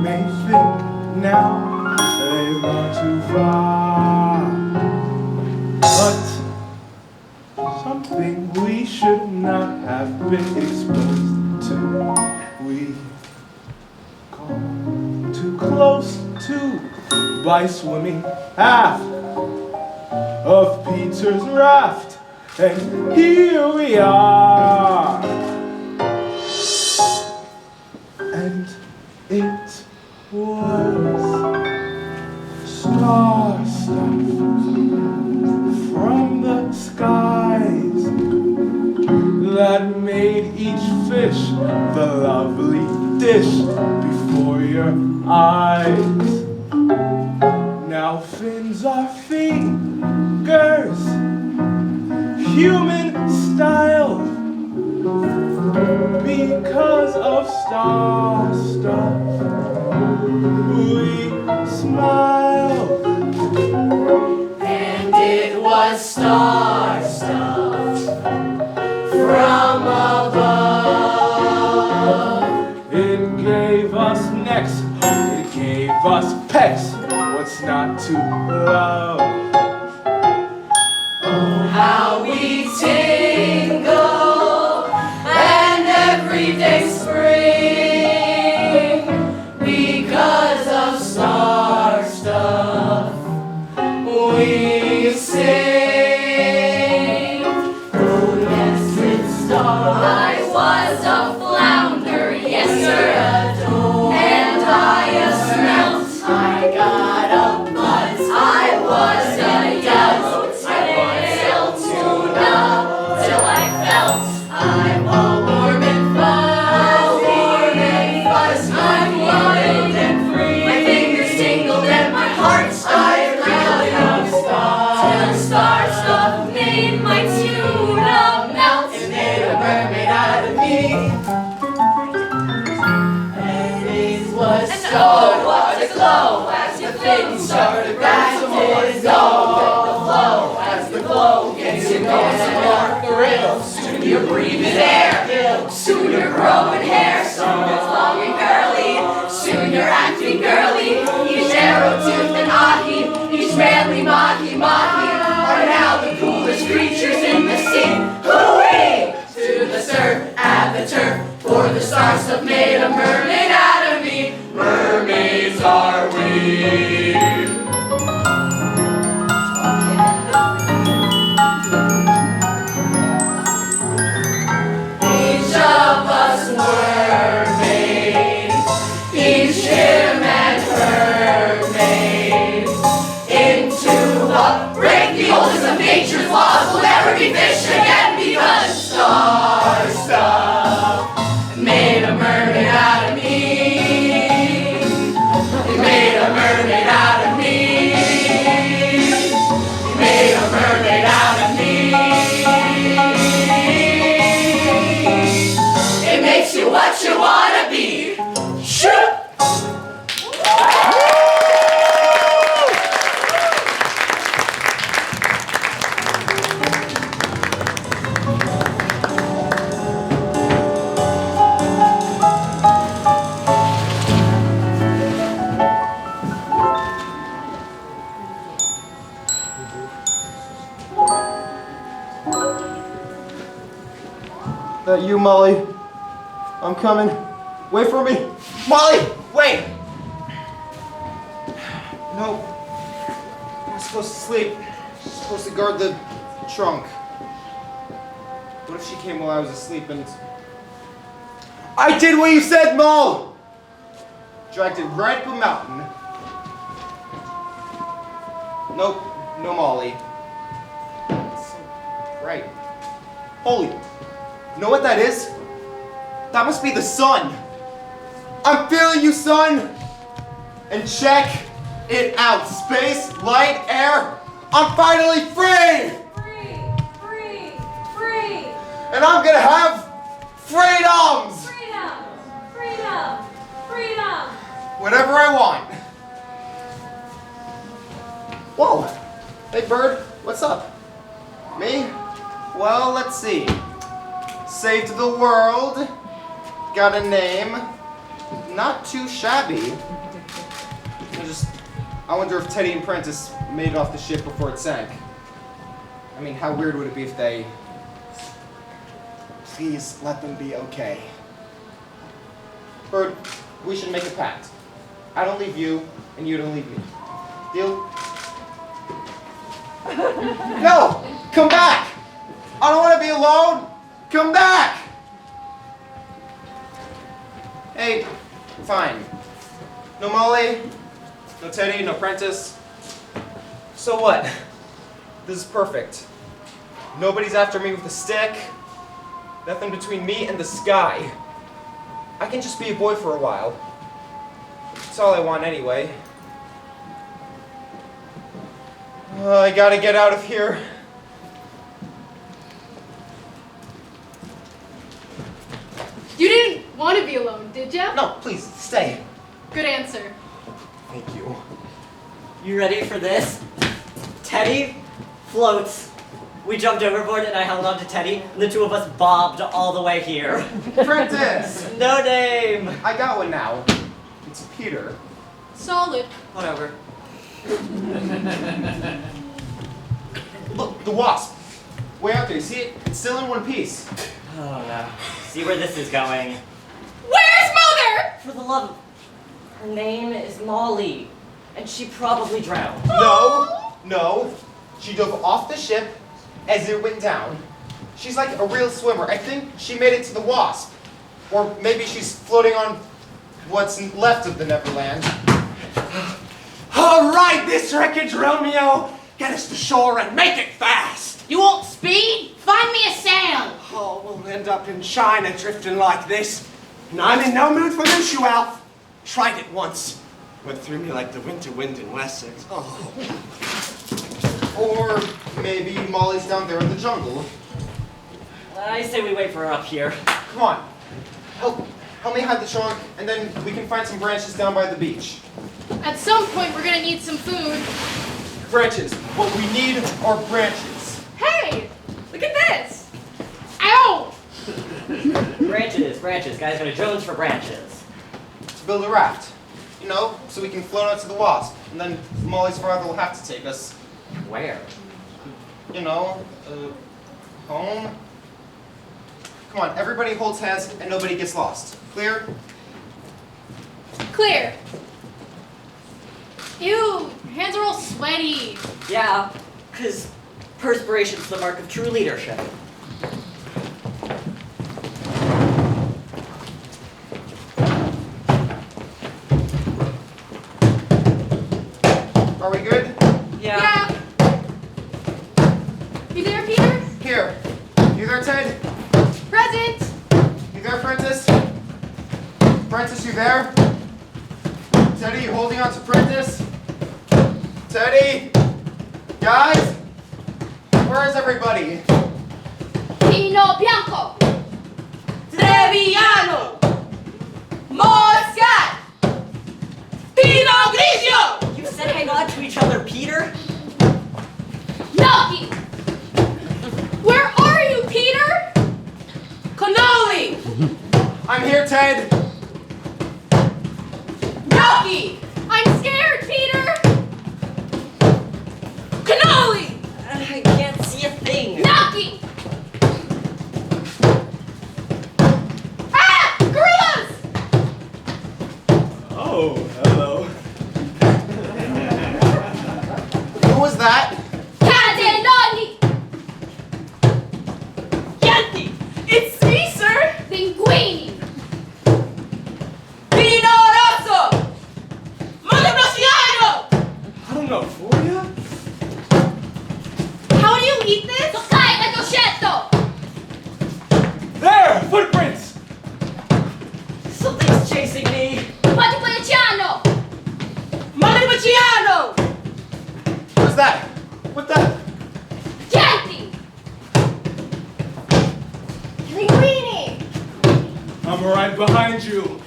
may think now they've gone too far, but something we should not have been exposed to. We got too close to by swimming aft of Peter's raft, and here we are. And it was star stuff from the skies that made each fish the lovely dish before your eyes. Now fins are fingers, human style, because of star stuff we smile. And it was star stuff from above. It gave us necks, it gave us pecs. What's not to love? Oh, how we tingle, and every day spring, because of star stuff we sing. Oh yes, it's star. I was a flounder, yes sir, and I smelt. I got a buzz. I was a yellow tail tuna till I felt I'm all warm and fuzz. I'm wild and free. My fingers tingled and my heart started pounding. Till star stuff made my tuna melt and made a mermaid out of me. And it was so what a glow as the thing started rising. Go with the flow as the glow gets you going some more thrills. Soon you're breathing air, soon you're growing hair, soon it's long and curly, soon you're acting girly. Each arrow tooth and ahi, each manly mahi are now the coolest creatures in the sea. Hooey! To the surf, at the turf, for the star stuff made a mermaid out of me. Mermaids are we. Each of us were made, each him and her made, into a break the oldest of nature's laws. We'll never be fish again because star stuff made a mermaid out of me. It made a mermaid out of me. It made a mermaid out of me. It makes you what you wanna be. Shoot! That you, Molly? I'm coming. Wait for me. Molly, wait! No. I'm supposed to sleep. I'm supposed to guard the trunk. What if she came while I was asleep and... I did what you said, Moll! Dragged it right up a mountain. Nope, no Molly. It's so bright. Holy... You know what that is? That must be the sun. I'm feeling you, sun. And check it out. Space, light, air. I'm finally free. Free. And I'm gonna have freedoms. Freedom. Whatever I want. Whoa. Hey, bird. What's up? Me? Well, let's see. Saved the world, got a name, not too shabby. I wonder if Teddy and Prentice made it off the ship before it sank. I mean, how weird would it be if they... Please let them be okay. Bird, we should make a pact. I don't leave you, and you don't leave me. Deal? No! Come back! I don't want to be alone! Come back! Hey, fine. No Molly, no Teddy, no Prentice. So what? This is perfect. Nobody's after me with a stick. Nothing between me and the sky. I can just be a boy for a while. That's all I want anyway. I gotta get out of here. You didn't want to be alone, did ya? No, please, stay. Good answer. Thank you. You ready for this? Teddy floats. We jumped overboard and I held on to Teddy, and the two of us bobbed all the way here. Prentice! No name! I got one now. It's Peter. Solid. Whatever. Look, the wasp. Way out there, you see it? It's still in one piece. Oh no. See where this is going. Where's Mother? For the love of... Her name is Molly, and she probably drowned. No. She dove off the ship as it went down. She's like a real swimmer. I think she made it to the wasp. Or maybe she's floating on what's left of the Neverland. All right, this wreckage, Romeo. Get us to shore and make it fast. You want speed? Find me a sail. Oh, we'll end up in China drifting like this. And I'm in no mood for this, you Alf. Tried it once. Went through me like the winter wind in Wessex. Oh. Or maybe Molly's down there in the jungle. I say we wait for her up here. Come on. Help me hide the trunk, and then we can find some branches down by the beach. At some point, we're gonna need some food. Branches. What we need are branches. Hey, look at this. Ow! Branches. Guys, go to Jones for branches. To build a raft. You know, so we can float out to the wasp. And then Molly's father will have to take us. Where? You know, home. Come on, everybody holds hands and nobody gets lost. Clear? Clear. Ew, hands are all sweaty. Yeah, because perspiration's the mark of true leadership. Are we good? Yeah. You there, Peter? Here. You there, Ted? Present. You there, Prentice? Prentice, you there? Teddy, you holding on to Prentice? Teddy? Guys? Where is everybody? Pino Bianco. Treviano. Moscat. Pino Grigio. You said hang on to each other, Peter? Noki. Where are you, Peter? Cannoli. I'm here, Ted. Noki. I'm scared, Peter. Cannoli. I can't see a thing. Noki. Ah! Gorillas! Oh, hello. Who was that? Cadenoni. Yanti. It's me, sir. Linguini. Pino Rosso. Montepulciano. I don't know, for ya? How do you eat this? Tokai Gatoshetto. There, footprints. Something's chasing me. Montepulciano. Montepulciano. Who's that? What the? Chianti. Linguini. I'm right behind you.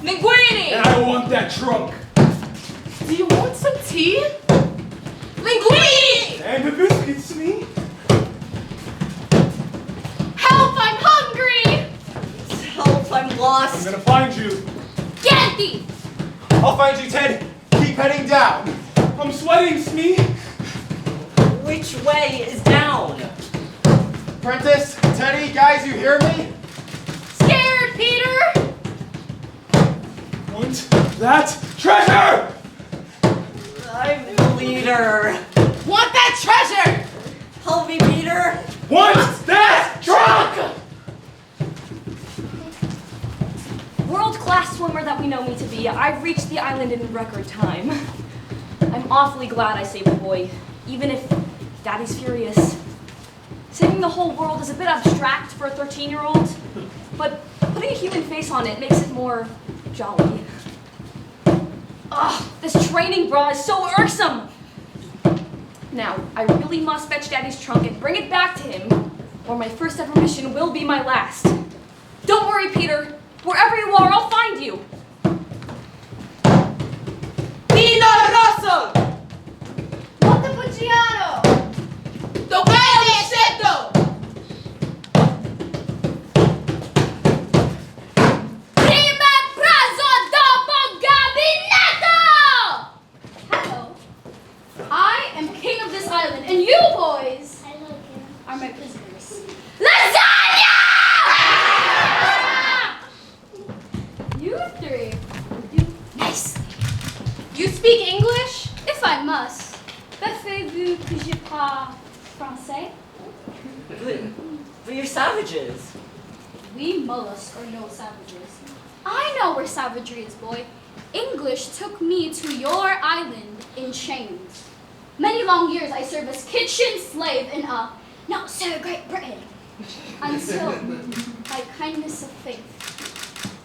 Linguini. And I want that trunk. Do you want some tea? Linguini. And the biscuits, me. Help, I'm hungry. Help, I'm I'm lost. gonna find you. Scanty! I'll find you, Ted. Keep heading down. I'm sweating, Smee. Which way is down? Prentice, Teddy, guys, you hear me? Scared, Peter? Want that treasure? I'm the leader. Want that treasure? Help me, Peter. Want that trunk? World-class swimmer that we know me to be, I've reached the island in record time. I'm awfully glad I saved the boy, even if Daddy's furious. Saving the whole world is a bit abstract for a 13-year-old, but putting a human face on it makes it more jolly. Ugh, this training bra is so irksome! Now, I really must fetch Daddy's trunk and bring it back to him, or my first ever mission will be my last. Don't worry, Peter. Wherever you are, I'll find you. Pino Rosso! Montepulciano! Dov'è scelto? Prima pranzo dopo gabinetto! Hello. I am king of this island, and you boys are my prisoners. Lasagna! You three do nicely. You speak English? If I must. Savez-vous que je parle français? But you're savages. We mollusks are no savages. I know where savagery is, boy. English took me to your island in chains. Many long years I served as kitchen slave in a not so great Britain. Until, by kindness of faith,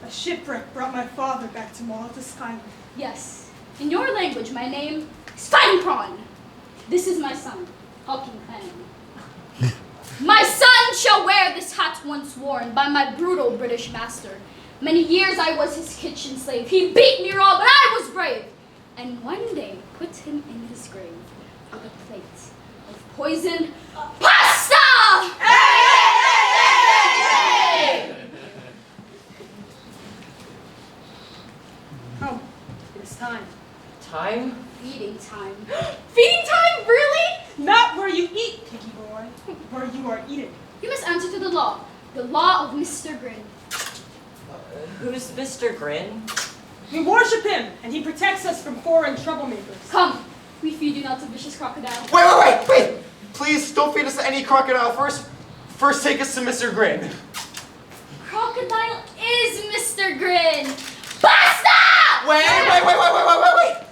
A shipwreck brought my father back to Malta's island. yes, in your language, my name is Fighting Prawn. This is my son, Hawking Clan. My son shall wear this hat once worn by my brutal British master. Many years I was his kitchen slave. He beat me raw, but I was brave. And one day put him in his grave with a plate of poisoned pasta! Come, it is time. Time? Feeding time. Feeding time, really? Not where you eat, piggy boy, where you are eaten. You must answer to the law of Mr. Grin. Who's Mr. Grin? We worship him, and he protects us from foreign troublemakers. Come, we feed you not to vicious crocodile. Wait! Please, don't feed us to any crocodile first. First, take us to Mr. Grin. Crocodile is Mr. Grin. Pasta! Wait!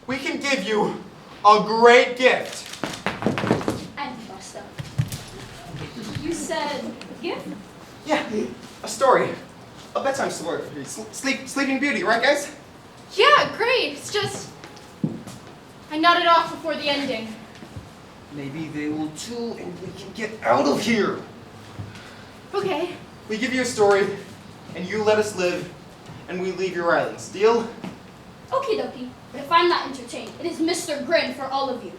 We can give you a great gift. And pasta. You said gift? Yeah, a story. A bedtime story. Sleeping Beauty, right, guys? Yeah, great. It's just I nodded off before the ending. Maybe they will too, and we can get out of here. Okay. We give you a story, and you let us live, and we leave your islands. Deal? Okie dokie. But if I'm not entertained, it is Mr. Grin for all of you.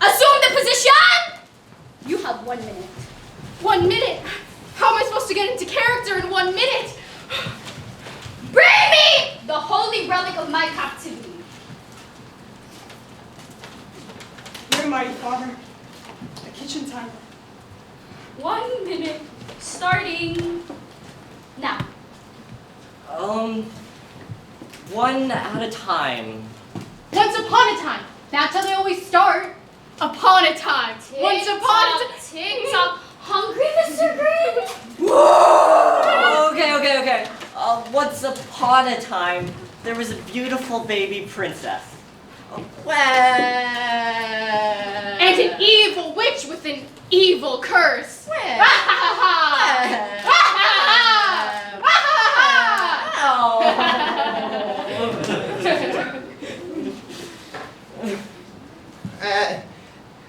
Assume the position! You have 1 minute. 1 minute? How am I supposed to get into character in 1 minute? Bring me the holy relic of my captivity. Dear mighty father, the kitchen timer. 1 minute starting now. One at a time. Once upon a time. That's how they always start. Upon a time. Once upon a time. Tick-tock. Hungry, Mr. Grin? Okay. Once upon a time, there was a beautiful baby princess. And an evil witch with an evil curse.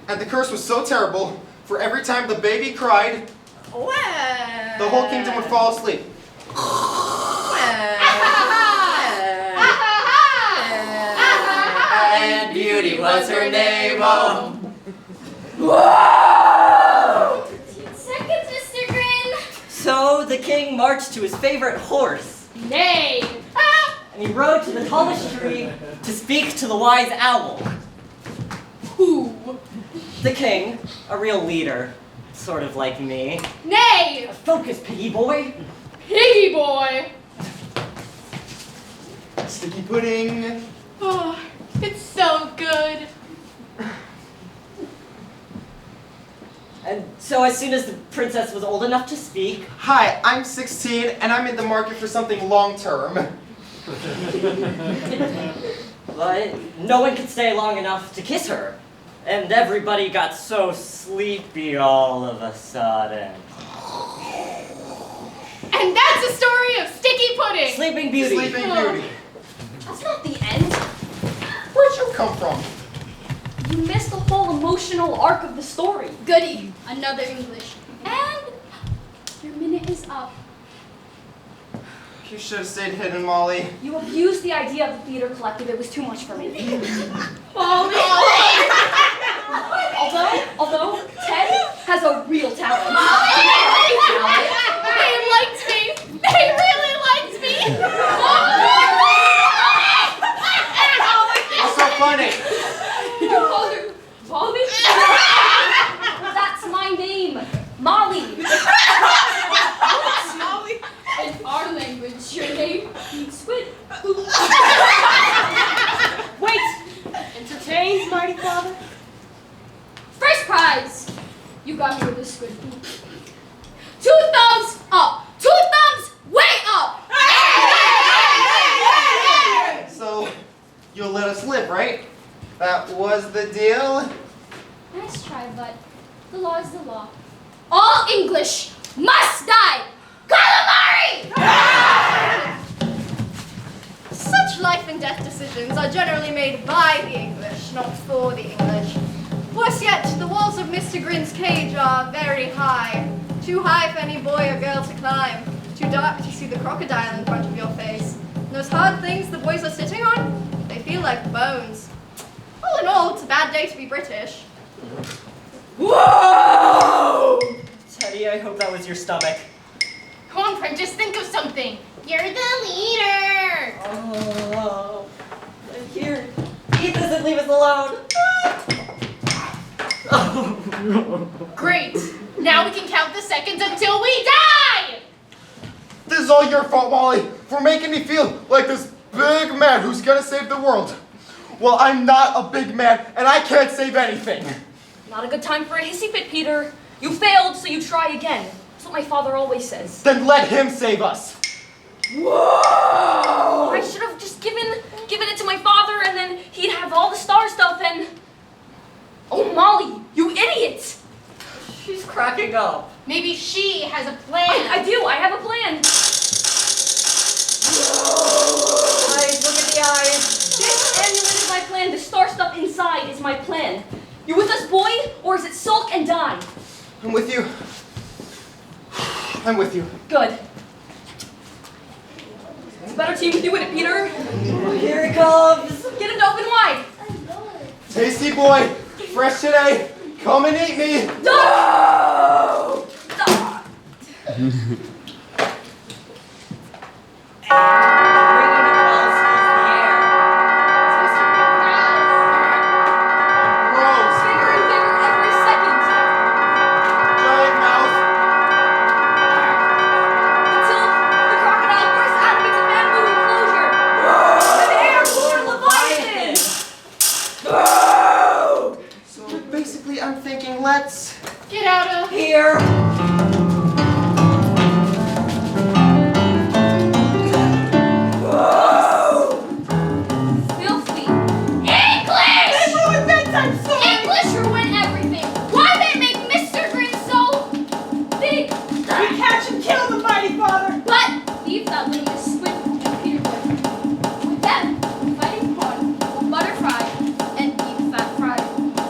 And the curse was so terrible, for every time the baby cried, the whole kingdom would fall asleep. And Beauty was her name. Whoa! 15 seconds, Mr. Grin. So the king marched to his favorite horse. Nay. and he rode to the tallest tree to speak to the wise owl. Who? The king, a real leader, sort of like me. Nay! Focus, piggy boy. Piggy boy! Sticky pudding. Oh, it's so good. And so as soon as the princess was old enough to speak, Hi, I'm 16 and I'm in the market for something long-term. but no one could stay long enough to kiss her. And everybody got so sleepy all of a sudden. And that's the story of Sticky Pudding! Sleeping Beauty. Sleeping Beauty. That's not the end. Where'd you come from? You missed the whole emotional arc of the story. Goody, another English. And your minute is up. You should have stayed hidden, Molly. You abused the idea of the theater collective. It was too much for me. Although Ted has a real talent. They liked me! They really liked me! What's so funny? You called her Molly? That's my name, Molly. Molly? In our language, your name means squid. Wait! Entertained, mighty father? First prize! You got me with the squid poop. 2 thumbs up! 2 thumbs way up! So, you'll let us live, right? That was the deal? Nice try, but the law is the law. All English must die! Calamari! Such life and death decisions are generally made by the English, not for the English. Worse yet, the walls of Mr. Grin's cage are very high. Too high for any boy or girl to climb. Too dark to see the crocodile in front of your face. And those hard things the boys are sitting on, they feel like bones. All in all, it's a bad day to be British. Whoa! Teddy, I hope that was your stomach. Come on, Prentice, think of something. You're the leader! Oh, here, eat this and leave us alone. Great! Now we can count the seconds until we die! This is all your fault, Molly, for making me feel like this big man who's gonna save the world. Well, I'm not a big man, and I can't save anything. Not a good time for a hissy fit, Peter. You failed, so you try again. That's what my father always says. Then let him save us. Whoa! I should have just given it to my father, and then he'd have all the star stuff, and... Oh, Molly, you idiot! She's cracking up. Maybe she has a plan. I do, I have a plan. Eyes, look at the eyes. This amulet is my plan. The star stuff inside is my plan. You with us, boy, or is it sulk and die? I'm with you. I'm with you. Good. It's a better team with you in it, Peter. Here it comes. Get him to open wide. Tasty boy, fresh today. Come and eat me. No! Gross. Bigger and bigger every second. Giant mouth. Until the crocodile bursts out of its bamboo enclosure. An airborne leviathan. So basically, I'm thinking let's... Get out of Here. filthy English! English ruin everything. Why they make Mr. Grin so big? We catch and kill the mighty father! But leave that little squid and Peter Boy. With them, fighting corn, butterfly, and deep fat fry.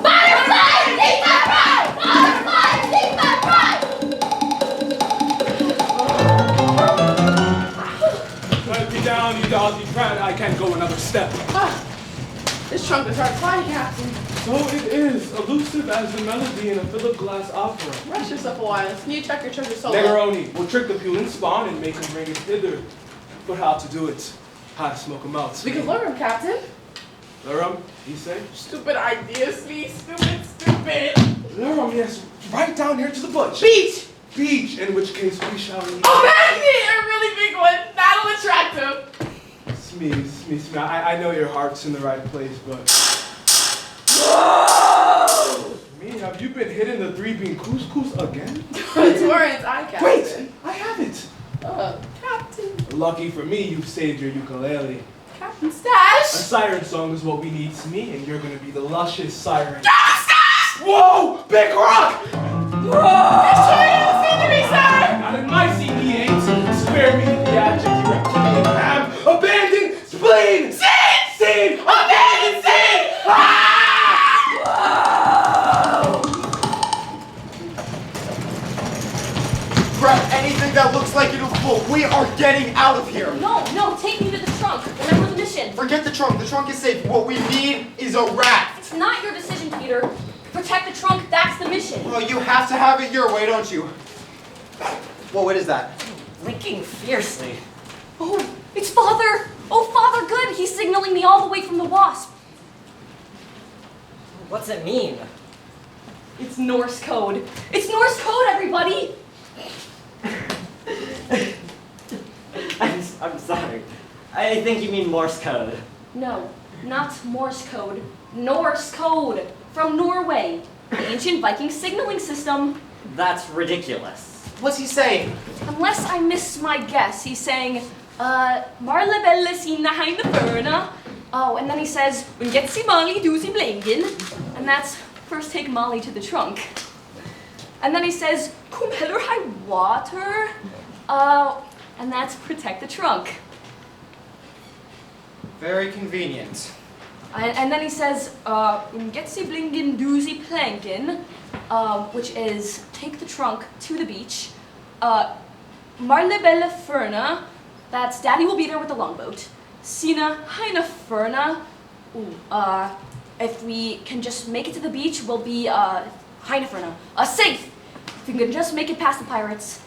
Butterfly, deep fat fry! Butterfly, deep fat fry! Pipe me down, you doggy brat. I can't go another step. This trunk is hard flying, Captain. So it is, elusive as the melody in a Philip Glass opera. Rest yourself a while. Can you check your treasure solo? Negaroni will trick the Pulin spawn and make him bring it hither. But how to do it? how to smoke 'em out. We can lure him, Captain. Lure 'em, you say? Stupid idea, Smee. Stupid. Lure 'em, yes. Right down here to the bush. Beach! Beach, in which case we shall eat. A magnet! A really big one. That'll attract him. Smee, I know your heart's in the right place, but... Me, have you been hitting the 3-bean couscous again? It's Warren's eye, Captain. Wait, I have it. Captain. Lucky for me, you've saved your ukulele. Captain A Stash! siren song is what we need, Smee, and you're gonna be the luscious siren. Captain Stash! Whoa! Big rock! Destroy the me, sir! Not in my seat, he ain't. Spare me the adjective reptilian ham. Abandoned spleen! Seed! Abandoned seed! Grab anything that looks like it'll float. We are getting out of here. No, take me to the trunk. Remember the mission. Forget the trunk. The trunk is safe. What we need is a raft. It's not your decision, Peter. Protect the trunk, that's the mission. Well, you have to have it your way, don't you? Well, what is that? Blinking fiercely. Oh, it's Father! Oh, Father, good! He's signaling me all the way from the Wasp. What's it mean? It's Norse code. It's Norse code, everybody! I'm sorry. I think you mean Morse code. No, not Morse code. Norse code! From Norway. The ancient Viking signaling system. That's ridiculous. What's he saying? Unless I miss my guess, he's saying, Marle belle sina heine førna. Oh, and then he says, when get si Molly do si blinken. And that's first take Molly to the trunk. And then he says, kom heller high water. And that's protect the trunk. Very convenient. And then he says, when get si blinken do si planken. Which is take the trunk to the beach. Marle belle førna. That's Daddy will be there with the longboat. Sina heine førna. If we can just make it to the beach, we'll be heine førna. Safe. If we can just make it past the pirates.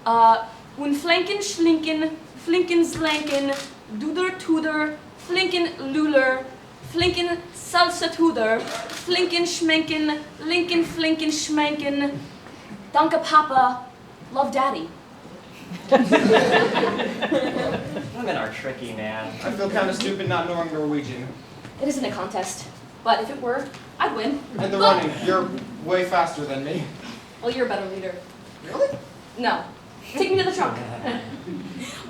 Un flanken schlinken, flinken slanken, doeder toeder, flinken luler, flinken salsa toeder, flinken schmenken, linken flinken schmenken. Danke Papa, love Daddy. Women are tricky, man. I feel kind of stupid not knowing Norwegian. It isn't a contest, but if it were, I'd win. And the running. You're way faster than me. Well, you're a better leader. Really? No. Take me to the trunk.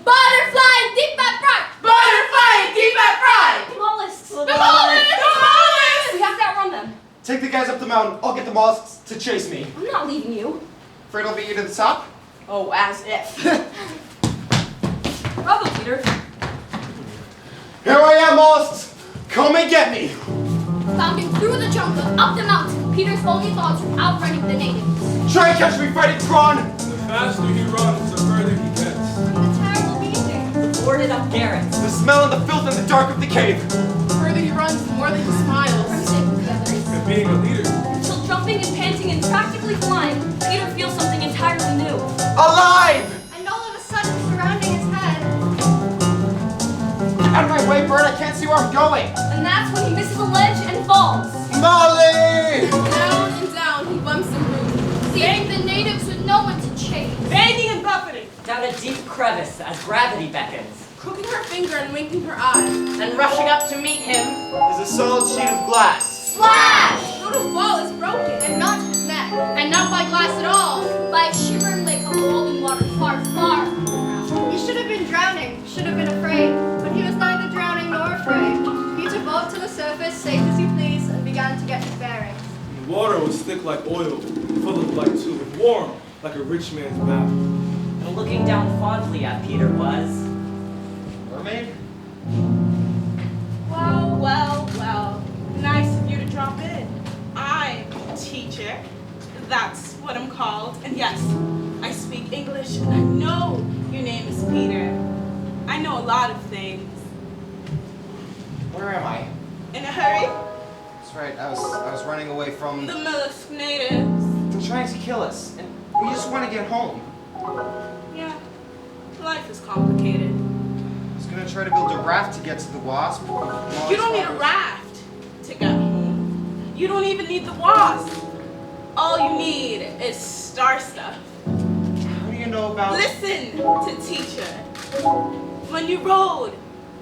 Butterfly deep at front! Butterfly, deep at front! Mollusks! The mollusk! We have to outrun them. Take the guys up the mountain. I'll get the mollusks to chase me. I'm not leaving you. Afraid I'll beat you to the top? Oh, as if. Bravo, Peter. Here I am, mollusks. Come and get me. Falcon through the jungle, up the mountain. Peter's only thoughts were outrunning the natives. Try and catch me fighting prawn. The faster he runs, the further he gets. The terrible beating. The boarded up garrets. The smell and the filth in the dark of the cave. The further he runs, the more that he smiles. From sitting with the others. And being a leader. Until jumping and panting and practically flying, Peter feels something entirely new. Alive! And all of a sudden, surrounding his head, Get out of my way, bird. I can't see where I'm going. And that's when he misses a ledge and falls. Molly! down and down, he bumps and moves, seeing the natives with no one to chase. Banging and buffeting. Down a deep crevice as gravity beckons. Crooking her finger and winking her eye. And rushing up to meet him. Is a solid sheet of glass. Slash! The little wall is broken, and not his neck, and not by glass at all, by a shimmering lake of rolling water far, far from the ground. He should have been drowning, should have been afraid, but he was neither drowning nor afraid. Peter bobbed to the surface, safe as he pleased, and began to get his bearings. The water was thick like oil, full of light too, and warm like a rich man's bath. And looking down fondly at Peter was... Mermaid? Well. Nice of you to drop in. I'm teacher. That's what I'm called. And yes, I speak English, and I know your name is Peter. I know a lot of things. Where am I? In a hurry, That's right. I was running away from. the mollusk natives. They're trying to kill us, and we just want to get home. Yeah, life is complicated. I was gonna try to build a raft to get to the wasp. You don't need a raft to get home. You don't even need the wasp. All you need is star stuff. How do you know about... Listen to teacher. When you rode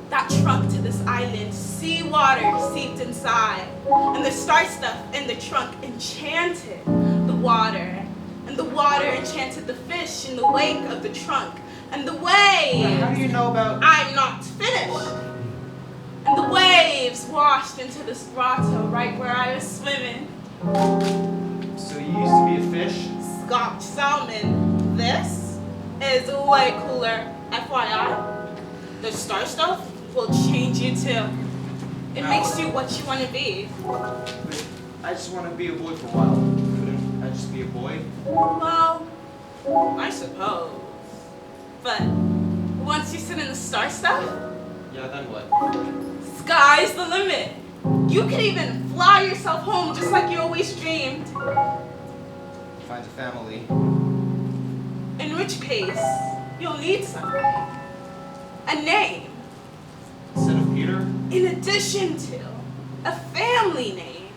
that trunk to this island, seawater seeped inside, and the star stuff in the trunk enchanted the water, and the water enchanted the fish in the wake of the trunk, and the waves... How do you know about... I'm not finished. And the waves washed into this grotto right where I was swimming. So you used to be a fish? Scotch salmon. This is way cooler. FYI, the star stuff will change you too. It makes you what you want to be. I just want to be a boy for a while. Couldn't I just be a boy? Well, I suppose. But once you sit in the star stuff, Yeah, then what? sky's the limit. You can even fly yourself home just like you always dreamed. Find a family. In which case, you'll need something. A name. Instead of Peter? In addition to a family name.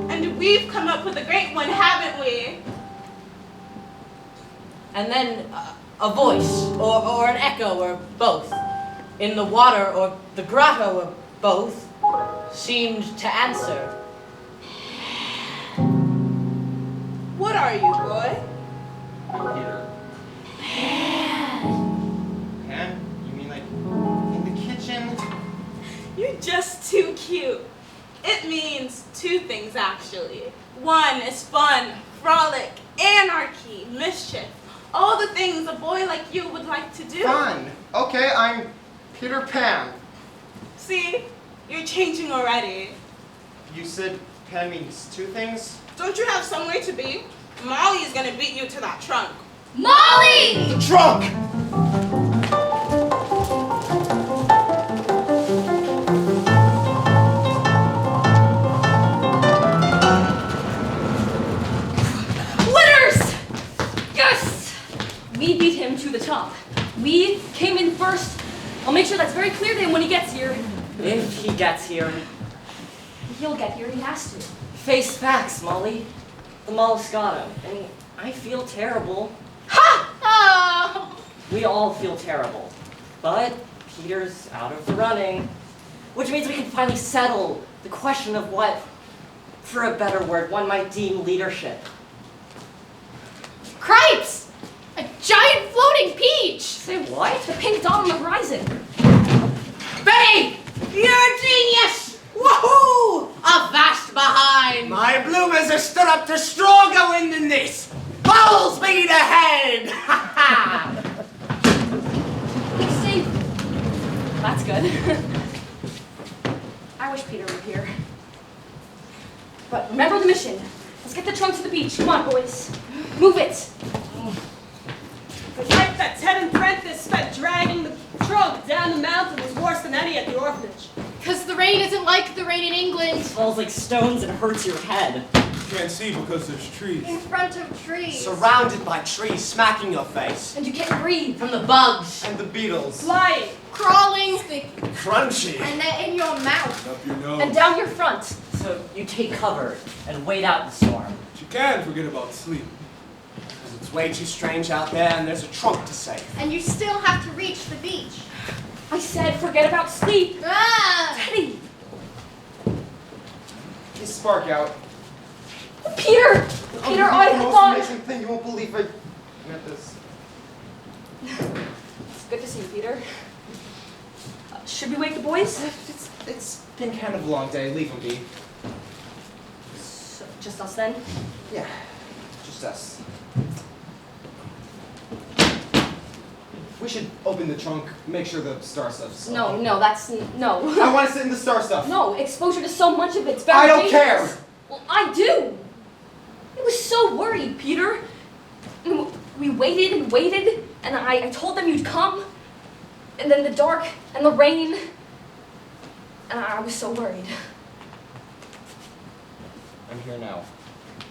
And we've come up with a great one, haven't we? And then a voice, or an echo, or both, in the water or the grotto, or both, seemed to answer. What are you, boy? I'm Peter. Pan? You mean like in the kitchen? You're just too cute. It means two things, actually. One is fun, frolic, anarchy, mischief. All the things a boy like you would like to do. Fun! Okay, I'm Peter Pan. See? You're changing already. You said Pan means two things? Don't you have somewhere to be? Molly's gonna beat you to that trunk. Molly! The trunk! Winners! Yes! We beat him to the top. We came in first. I'll make sure that's very clear to him when he gets here. If he gets here. He'll get here, he has to. Face facts, Molly. The Molluscato. And I feel terrible. Oh! We all feel terrible. But Peter's out of the running. Which means we can finally settle the question of what, for a better word, one might deem leadership. Cripes! A giant floating peach! Say what? The pink dot on the horizon. Betty! You're a genius! Woohoo! Avast behind! My bloomers are stood up to stronger wind than this. Full speed ahead! Ha ha! He's safe. That's good. I wish Peter were here. But remember the mission. Let's get the trunk to the beach. Come on, boys. Move it. The life that Ted and Prentice spent dragging the trunk down the mountain was worse than any at the orphanage. Because the rain isn't like the rain in England. Falls like stones and hurts your head. Can't see because there's trees. In front of trees. Surrounded by trees smacking your face. And you can't breathe. From the bugs. And the Beatles. Flying. Crawling. Crunchy. And they're in your mouth. Up your nose. And down your front. So you take cover and wait out the storm. But you can forget about sleep. Because it's way too strange out there and there's a trunk to save. And you still have to reach the beach. I said forget about sleep. Ah! Teddy. You spark out. Peter! Peter, I the have most fun. amazing thing, you won't believe I meant this. It's good to see you, Peter. Should we wake the boys? It's been kind of a long day, leave them be. So, just us then? Yeah, just us. We should open the trunk, make sure the star stuff's... No, that's no. I want to sit in the star stuff. No, exposure to so much of it's very I don't dangerous. care. Well, I do. I was so worried, Peter. And we waited and waited, and I told them you'd come. And then the dark and the rain. And I was so worried. I'm here now. Do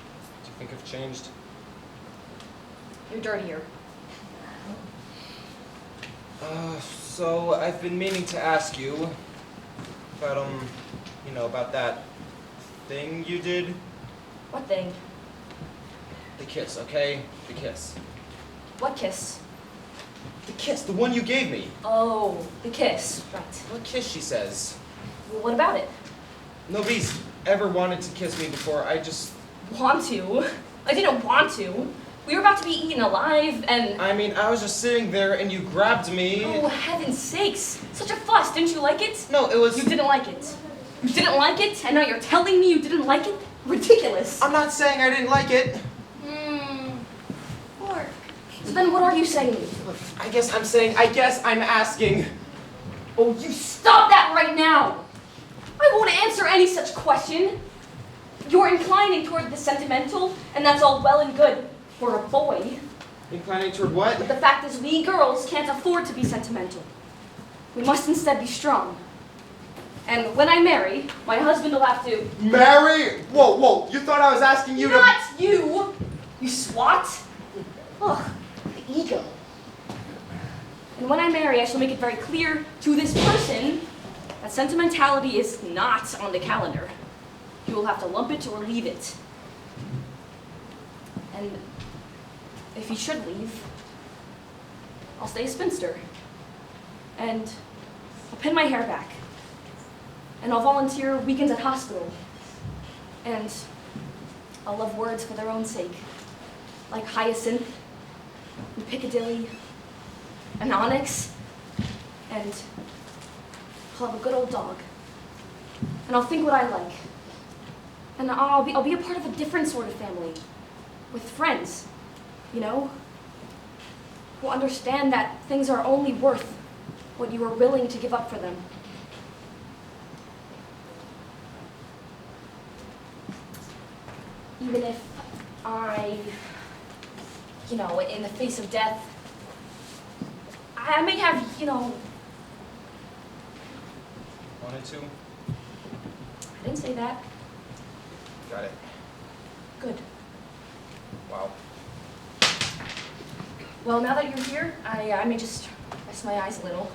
you think I've changed? You're dirtier. So, I've been meaning to ask you about, about that thing you did. What thing? The kiss, okay? The kiss. What kiss? The kiss, the one you gave me. Oh, the kiss. Right. What kiss, she says. Well, what about it? Nobody's ever wanted to kiss me before. I just... Want to? I didn't want to. We were about to be eaten alive, and... I mean, I was just sitting there and you grabbed me. Oh, heaven's sakes. Such a fuss. Didn't you like it? No, it was... You didn't like it. You didn't like it, and now you're telling me you didn't like it? Ridiculous. I'm not saying I didn't like it. Pork. So then what are you saying? I guess I'm asking. Oh, you stop that right now! I won't answer any such question. You're inclining toward the sentimental, and that's all well and good for a boy. Inclining toward what? But the fact is we girls can't afford to be sentimental. We must instead be strong. And when I marry, my husband will have to... Marry? Whoa, you thought I was asking you Not you! You swat! Ugh, the ego. And when I marry, I shall make it very clear to this person that sentimentality is not on the calendar. He will have to lump it or leave it. And if he should leave, I'll stay a spinster. And I'll pin my hair back. And I'll volunteer weekends at hospital. And I'll love words for their own sake. Like hyacinth, and Piccadilly, and onyx, and I'll have a good old dog. And I'll think what I like. And I'll be a part of a different sort of family. With friends, you know? Who understand that things are only worth what you are willing to give up for them. Even if I, in the face of death, I may have, Wanted to? I didn't say that. Got it. Good. Wow. Well, now that you're here, I may just rest my eyes a little.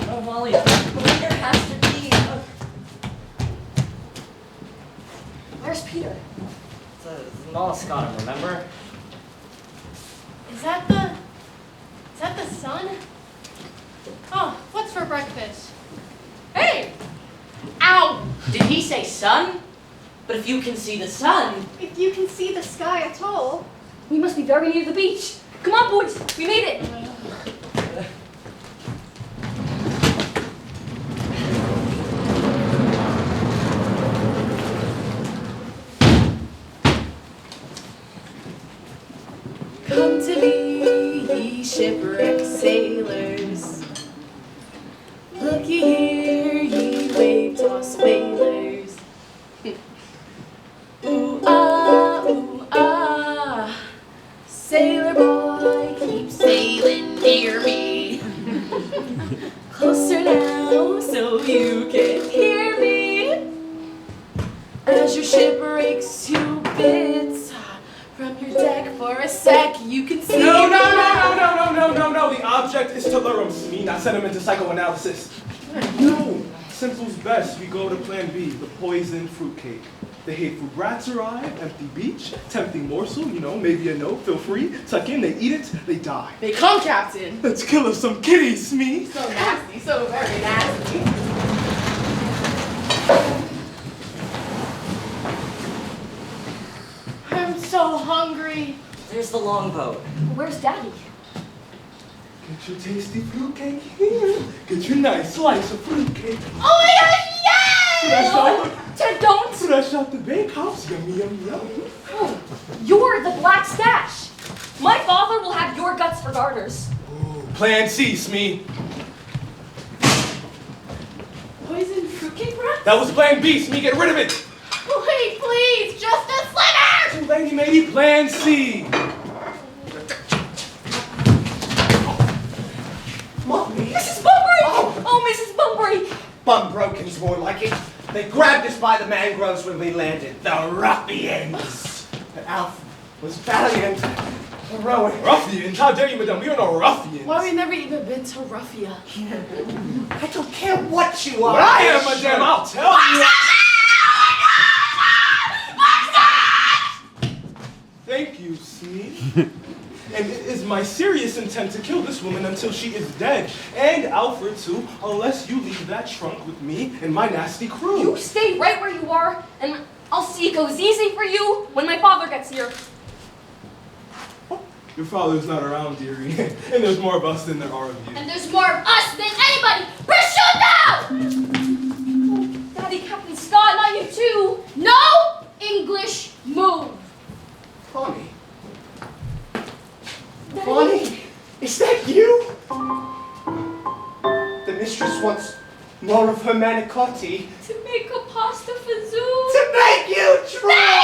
Oh, Molly, Peter has to be. Where's Peter? The mollusk got him, remember? Is that the sun? Oh, what's for breakfast? Hey! Ow! Did he say sun? But if you can see the sun, If you can see the sky at all. We must be very near the beach. Come on, boys, we made it. come to me, ye shipwrecked sailors. Looky here, ye wave-tossed whalers. Ooh ah, sailor boy, keep sailing near me. Closer now, so you can hear me. As your ship breaks to bits, from your deck for a sec, you can see. No. The object is to lure 'em, me, not send 'em into psychoanalysis. No. Simple's best. We go to plan B, the poison fruitcake. The hateful brats arrive, empty beach, tempting morsel, maybe a note, feel free. Tuck in, they eat it, they die. They come, Captain. Let's kill us some kitties, Smee. So nasty, so very nasty. I'm so hungry. There's the longboat. Where's Daddy? Get your tasty fruitcake here. Get your nice slice of fruitcake. Oh my gosh, yes! Fresh out, Ted, don't! fresh out the bakehouse. Yummy, yummy, yummy. Oh, you're the black stash. My father will have your guts for garters. Plan C, Smee. Poison fruitcake breath? That was plan B, Smee. Get rid of it. Wait, please, just a sliver! Too lady matey, plan C. Mommy. Mrs. Bunbury! Oh, Mrs. Bunbury! Bunbroken's more like it. They grabbed us by the mangroves when we landed. The ruffians. But Alf, was valiant, heroic. Ruffians? How dare you, madame? We are no ruffians. Why, we never even been to Ruffia. I don't care what you are. What I am, madame, I'll tell you. Thank you, Smee. And it is my serious intent to kill this woman until she is dead. And Alfred, too, unless you leave that trunk with me and my nasty crew. You stay right where you are, and I'll see it goes easy for you when my father gets here. Your father's not around, dearie. And there's more of us than there are of you. And there's more of us than anybody. Pursue them! Daddy, Captain Scott, not you too. No English move. Bonnie. Bonnie, is that you? The mistress wants more of her manicotti. To make a pasta fazool. To make you try!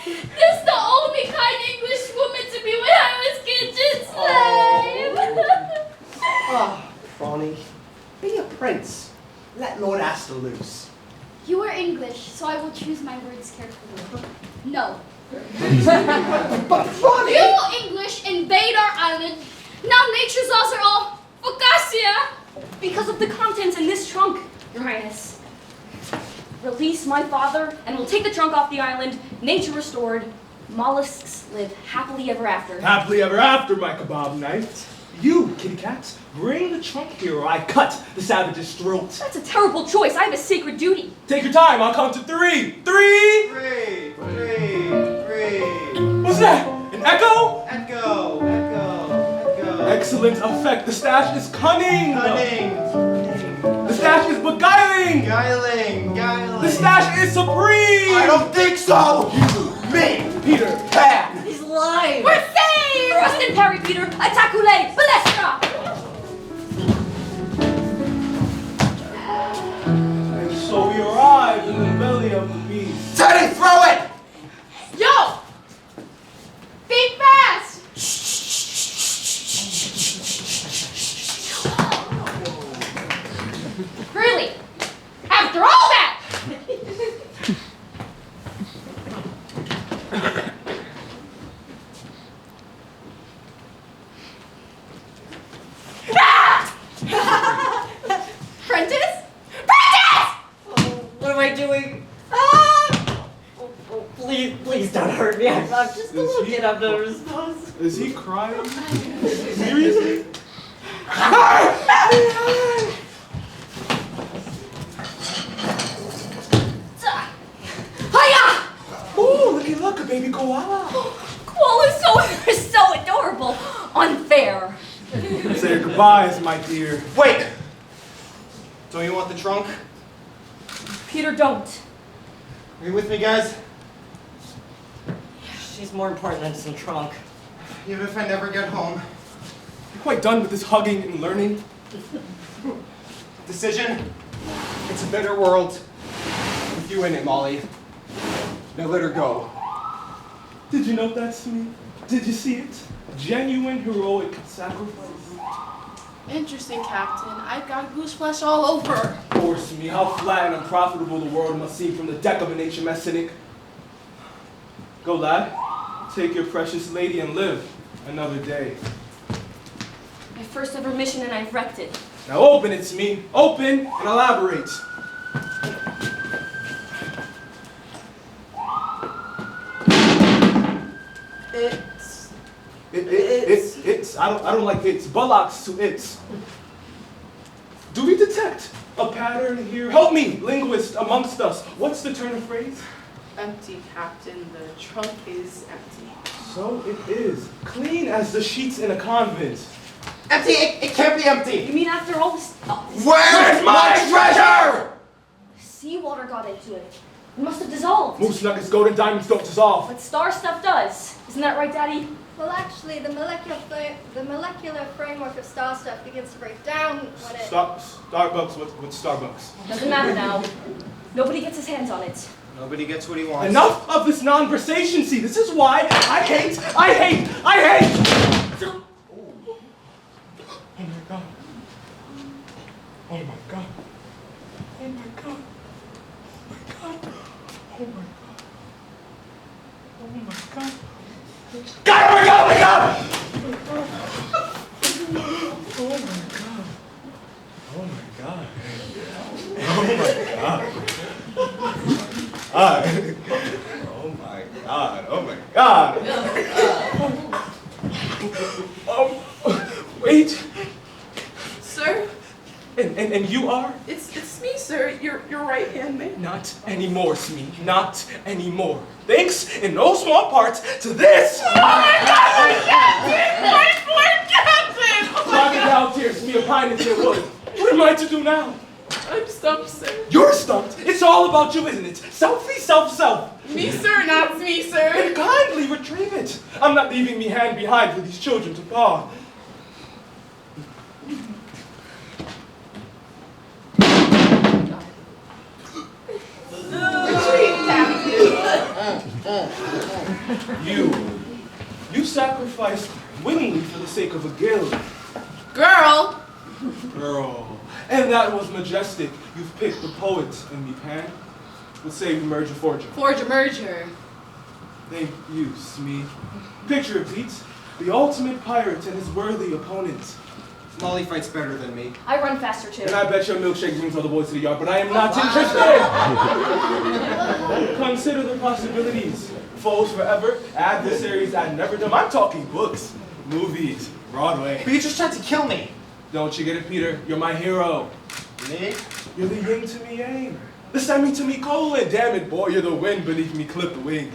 This is the only kind English woman to be when I was kitchen slave. Ah, Bonnie, be a prince. Let Lord Astor loose. You are English, so I will choose my words carefully. No. But Bonnie! You English invade our island. Now nature's laws are all focaccia. Because of the contents in this trunk, Your Highness. Release my father, and we'll take the trunk off the island. Nature restored. Mollusks live happily ever after. Happily ever after, my kebab knight. You, kitty cats, bring the trunk here or I cut the savage's throat. That's a terrible choice. I have a sacred duty. Take your time, I'll count to 3. 3! 3, 3, 3. What's that? An echo? Echo, echo, echo. Excellent effect. The stash is cunning. Cunning. The stash is beguiling. Guiling, guiling. The stash is supreme. I don't think so! Me! Peter Pan! He's lying! We're saved! Thrust and parry, Peter. Attackule! Balestra! And so we arrive in the belly of the beast. Teddy, throw it! Yo! Think fast! Really? After all that! Prentice? What am I doing? Please don't hurt me. I'm just a little kid. I'm nervous. Is he crying? Seriously? Hiya! Ooh, look, a baby koala. Koalas are so adorable. Unfair. Say your goodbyes, my dear. Wait! Don't you want the trunk? Peter, don't. Are you with me, guys? She's more important than some trunk. Even if I never get home. You're quite done with this hugging and learning. Decision? It's a better world with you in it, Molly. Now let her go. Did you note that, Smee? Did you see it? Genuine heroic sacrifice. Interesting, Captain. I've got goose flesh all over. Poor Smee, how flat and unprofitable the world must seem from the deck of an HMS Cynic. Go, lad. Take your precious lady and live another day. My first ever mission and I've wrecked it. Now open it, Smee. Open and elaborate. It's. I don't like it's. Bullocks to it's. Do we detect a pattern here? Help me, linguist amongst us. What's the turn of phrase? Empty, Captain. The trunk is empty. So it is. Clean as the sheets in a convent. Empty! It can't be You empty! mean after all this... Where's my treasure? Seawater got into it. It must have dissolved. Moose nuggets, gold, and diamonds don't dissolve. But star stuff does. Isn't that right, Daddy? Well, actually, the molecular framework of star stuff begins to break down when it... Starbucks, what's Starbucks? Doesn't matter now. Nobody gets his hands on it. Nobody gets what he wants. Enough of this non-versation. See, this is why I hate. Oh my god. Oh my god. Oh my god. Oh my god. Oh my god. my God, oh my God! Oh my God. Oh my God. Oh my God. Oh my God. Wait. Sir, And you are? it's me, sir. Your right hand man. Not anymore, Smee. Not anymore. Thanks, in no small part, to this. Oh my God, Captain! My poor Captain! Oh my Lock it God. down, tears, me a pine into your wood. What am I to do now? I'm stumped, sir. You're stumped. It's all about you, isn't it? Selfie, self. Me, sir, not me, sir. And kindly retrieve it. I'm not leaving me hand behind for these children to paw. Retreat, Captain. You sacrificed willingly for the sake of a guild. Girl. Girl. And that was majestic. You've picked the poet in me, Pan. We'll say we merge a forger. Forge a merger. Thank you, Smee. Picture it, Pete. The ultimate pirate and his worthy opponent. Molly fights better than me. I run faster too. And I bet your milkshake brings all the boys to the yard, but I am not interested. Consider the possibilities. Foes forever, adversaries ad never-dom. I'm talking books, movies, Broadway. But you just tried to kill me. Don't you get it, Peter? You're my hero. Me? You're the yin to me yang. The semi to me colon. Damn it, boy, you're the wind beneath me clipped wing.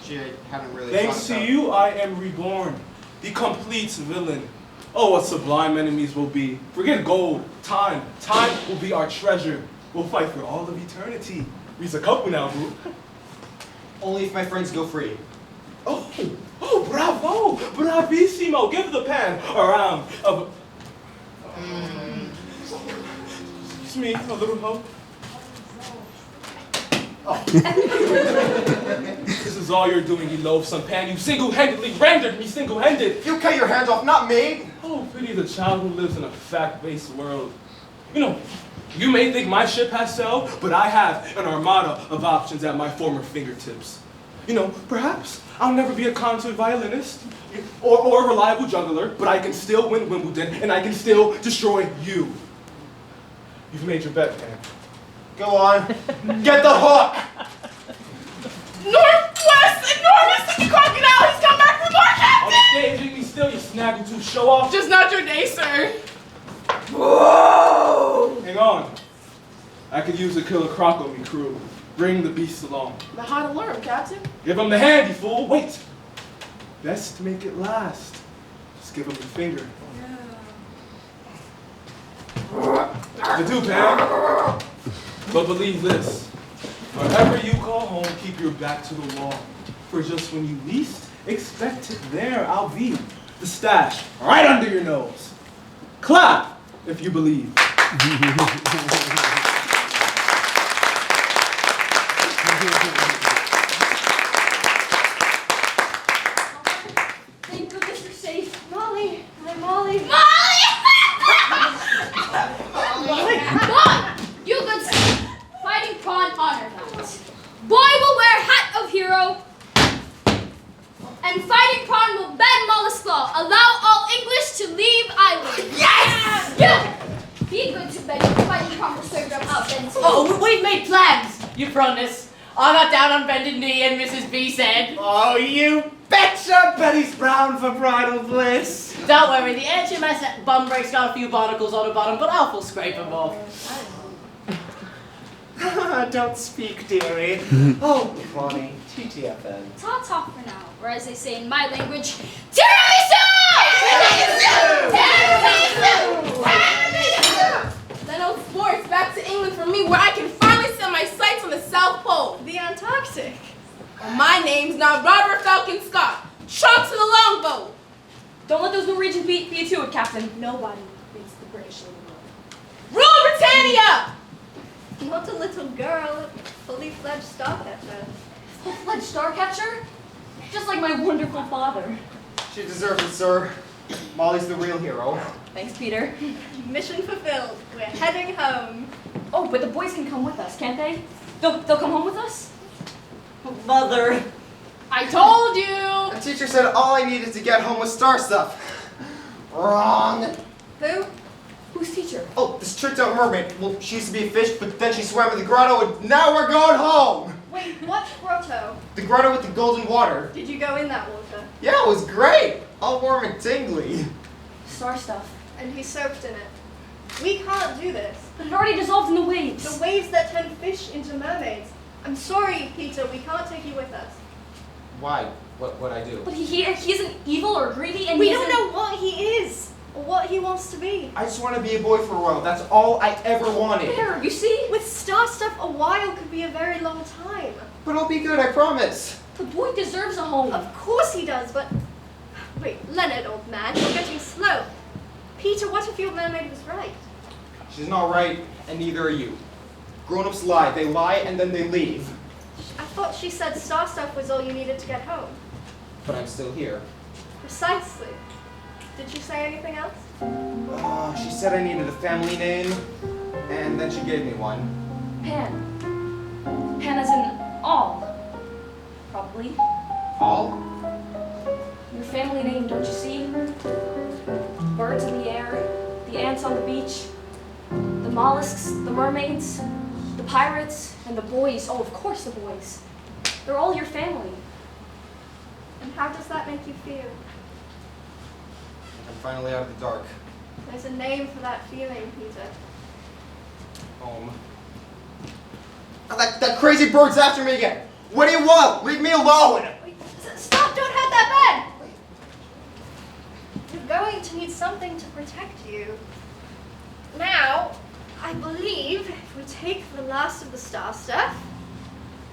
Gee, I haven't really Thanks thought to about- you, I am reborn. The complete villain. Oh, what sublime enemies will be. Forget gold. Time. Time will be our treasure. We'll fight for all of eternity. We's a couple now, boo. Only if my friends go free. Oh, bravo. Bravissimo. Give the pan a round of... It's me, a little hope. Oh. This is all you're doing, you loathsome Pan. You single-handedly rendered me single-handed. You cut your hands off, not me. Oh, pity the child who lives in a fact-based world. You know, you may think my ship has sailed, but I have an armada of options at my former fingertips. You know, perhaps I'll never be a concert violinist or a reliable juggler, but I can still win Wimbledon and I can still destroy you. You've made your bet, Pan. Go on. Get the hook. Northwest, enormous sea crocodile. He's come back for more, Captain. Upstaging me still, you snaggletooth show-off. Just not your day, sir. Whoa! Hang on. I could use a killer croc on me crew. Bring the beast along. But how to learn, Captain? Give him the hand, you fool. Wait. Best make it last. Just give him the finger. I do, Pam. But believe this. Wherever you call home, keep your back to the wall. For just when you least expect it, there I'll be. The stash, right under your nose. Clap if you believe. Thank goodness you're safe. Molly. Hi, Molly. Boy, you could fighting prawn honor that. Boy will wear hat of hero, and fighting prawn will bend mollusk law. Allow all English to leave island. Yes! You be good to bed. Fighting prawn will serve them out then. Oh, we've made plans, you promise. I got down on bended knee and Mrs. B said, Oh, you betcha Betty's brown for bridal bliss. don't worry, the HMS bum break's got a few barnacles on the bottom, but Alf will scrape them off. Don't speak, dearie. Oh, Bonnie, TTFN. Ta-ta for now, or as they say in my language, tiramisu! Then old sports back to England for me, where I can finally set my sights on the South Pole. The Antarctic. Well, my name's not Robert Falcon Scott. Trunk to the longboat. Don't let those Norwegians beat you to it, Captain. Nobody beats the British in the world. Rule Britannia! Not a little girl, fully fledged Starcatcher. Full-fledged Starcatcher? Just like my wonderful father. She deserves it, sir. Molly's the real hero. Thanks, Peter. Mission fulfilled. We're heading home. Oh, but the boys can come with us, can't they? They'll come home with us? Mother, I told you! The teacher said all I needed to get home was star stuff. Wrong. Who? Who's teacher? Oh, this tricked out mermaid. Well, she used to be a fish, but then she swam in the grotto, and now we're going home! Wait, what grotto? The grotto with the golden water. Did you go in that water? Yeah, it was great! All warm and tingly. Star stuff. And he soaked in it. We can't do this. But it already dissolved in the waves. The waves that turn fish into mermaids. I'm sorry, Peter, we can't take you with us. Why? What'd I do? But he isn't evil or greedy, and We he don't isn't- know what he is, or what he wants to be. I just want to be a boy for a while. That's all I ever wanted. There, you see? With star stuff, a while could be a very long time. But I'll be good, I promise. The boy deserves a home. Of course he does, but... Wait, Leonard, old man, you're getting slow. Peter, what if your mermaid was right? She's not right, and neither are you. Grown-ups lie. They lie, and then they leave. I thought she said star stuff was all you needed to get home. But I'm still here. Precisely. Did she say anything else? She said I needed a family name, and then she gave me one. Pan. Pan as in all. Probably. All? Your family name, don't you see? Birds in the air, the ants on the beach, the mollusks, the mermaids, the pirates, and the boys. Oh, of course the boys. They're all your family. And how does that make you feel? I'm finally out of the dark. There's a name for that feeling, Peter. Home. Oh, that crazy bird's after me again. What do you want? Leave me alone! Wait, stop! Don't hurt that bed! You're going to need something to protect you. Now, I believe if we take the last of the star stuff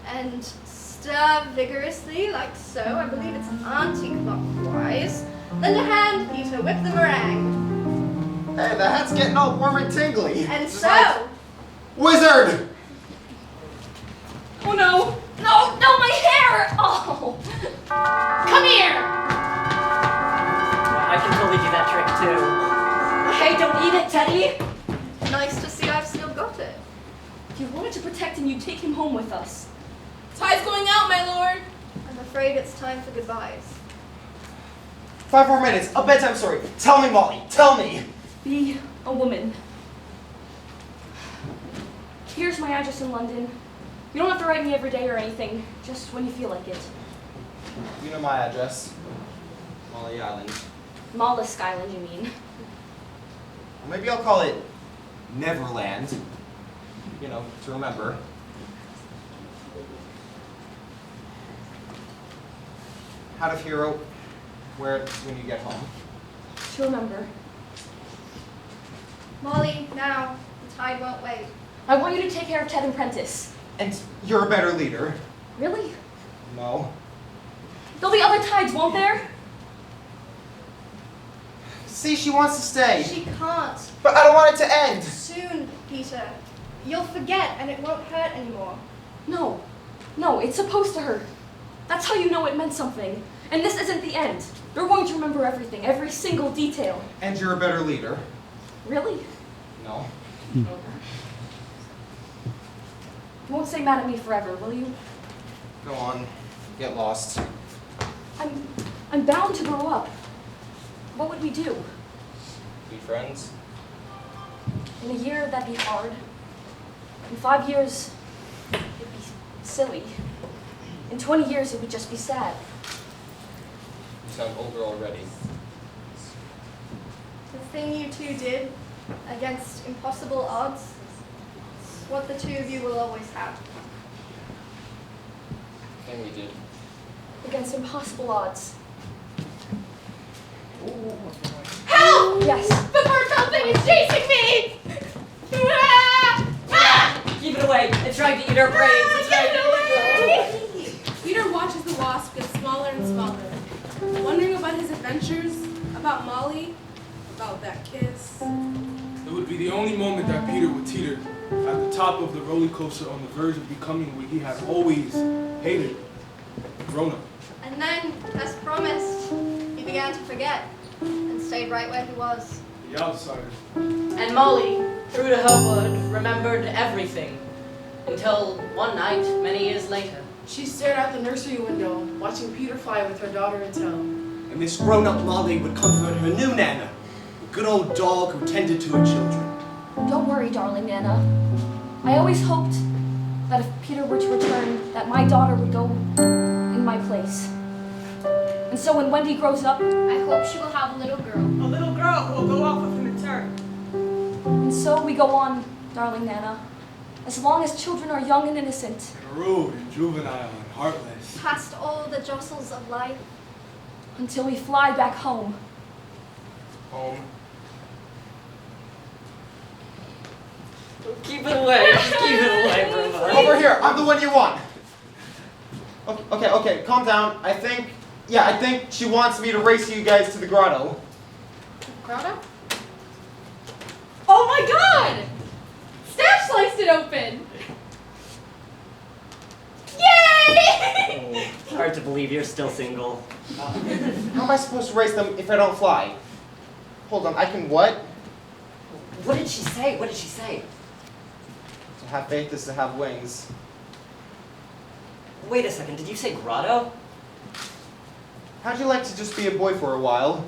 and stir vigorously like so, I believe it's anti-clockwise, lend a hand, Peter, whip the meringue. Hey, the hat's getting all warm and tingly. And Just so, like- Wizard! Oh no! No, no, my hair! Oh! come here! I can totally do that trick too. Hey, don't eat it, Teddy! Nice to see I've still got it. If you wanted to protect him, you'd take him home with us. Tide's going out, my lord. I'm afraid it's time for goodbyes. 5 more minutes. A bedtime story. Tell me, Molly. Tell me. Be a woman. Here's my address in London. You don't have to write me every day or anything, just when you feel like it. You know my address. Molly Island. Mollusk Island, you mean? Or maybe I'll call it Neverland. You know, to remember. How to hero. Wear it when you get home. To remember. Molly, now, the tide won't wait. I want you to take care of Ted and Prentice. And you're a better leader. Really? No. There'll be other tides, won't there? See, she wants to stay. She can't. But I don't want it to end. Soon, Peter. You'll forget and it won't hurt anymore. No. No, it's supposed to hurt. That's how you know it meant something. And this isn't the end. You're going to remember everything, every single detail. And you're a better leader. Really? No. You won't stay mad at me forever, will you? Go on. Get lost. I'm bound to grow up. What would we do? Be friends. In a year, that'd be hard. In 5 years, it'd be silly. In 20 years, it would just be sad. You sound older already. The thing you two did against impossible odds, what the two of you will always have. Thing we did. Against impossible odds. Help! Yes. The bird thing is chasing me! Keep it away. It's trying to eat our brains. It's trying to eat our brains. Peter watches the wasp get smaller and smaller, wondering about his adventures, about Molly, about that kiss. It would be the only moment that Peter would teeter at the top of the roller coaster on the verge of becoming what he had always hated, grown up. And then, as promised, he began to forget and stayed right where he was. The outsider. And Molly, true to her word, remembered everything. Until one night, many years later, She stared out the nursery window, watching Peter fly with her daughter in tow. And this grown-up Molly would comfort her new Nana, a good old dog who tended to her children. Don't worry, darling Nana. I always hoped that if Peter were to return, that my daughter would go in my place. And so when Wendy grows up, I hope she will have a little girl. A little girl who will go off with him in turn. and so we go on, darling Nana, as long as children are young and innocent. Rude and juvenile and heartless. Past all the jostles of life. Until we fly back home. Home. Keep it away. Just keep it away from us. Over here, I'm the one you want. Okay, calm down. I think she wants me to race you guys to the grotto. Grotto? Oh my god! Steph sliced it open! Yay! It's hard to believe you're still single. How am I supposed to race them if I don't fly? Hold on, I can what? What did she say? What did she say? To have faith is to have wings. Wait a second, did you say grotto? How'd you like to just be a boy for a while?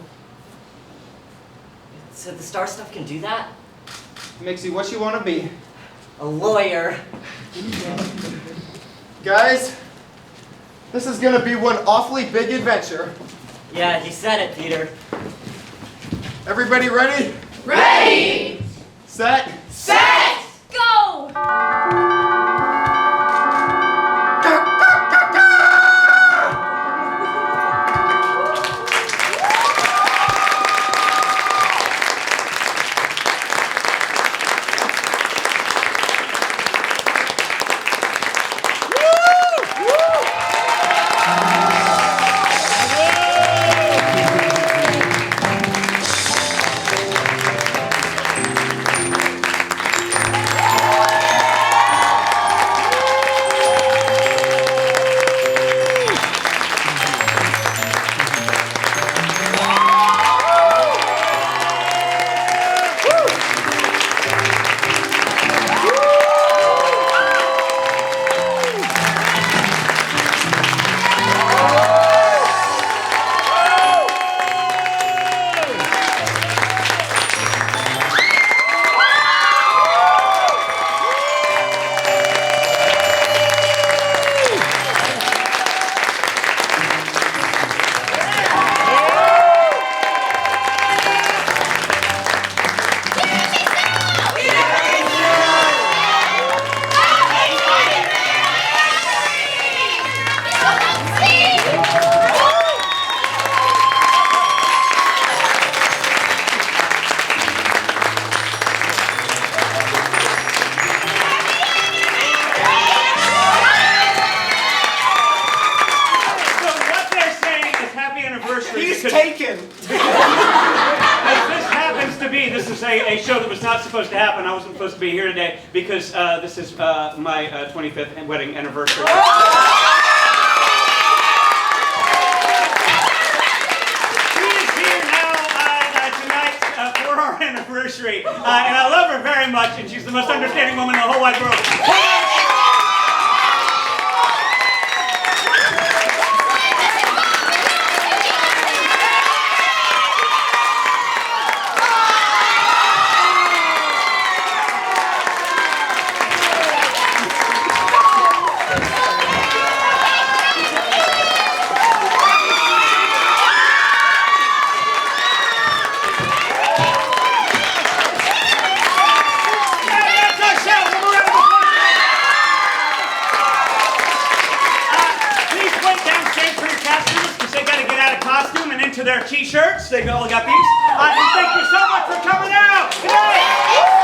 So the star stuff can do that? Makes you what you want to be. A lawyer. Guys, this is gonna be one awfully big adventure. Yeah, you said it, Peter. Everybody ready? Ready! Set? Set! Go! He's taken! As this happens to be, this is a show that was not supposed to happen. I wasn't supposed to be here today because this is my 25th wedding anniversary. She is here now tonight for our anniversary, and I love her very much, and she's the most understanding woman in the whole wide world. To their t-shirts, they all got these. And thank you so much for coming out. Good night.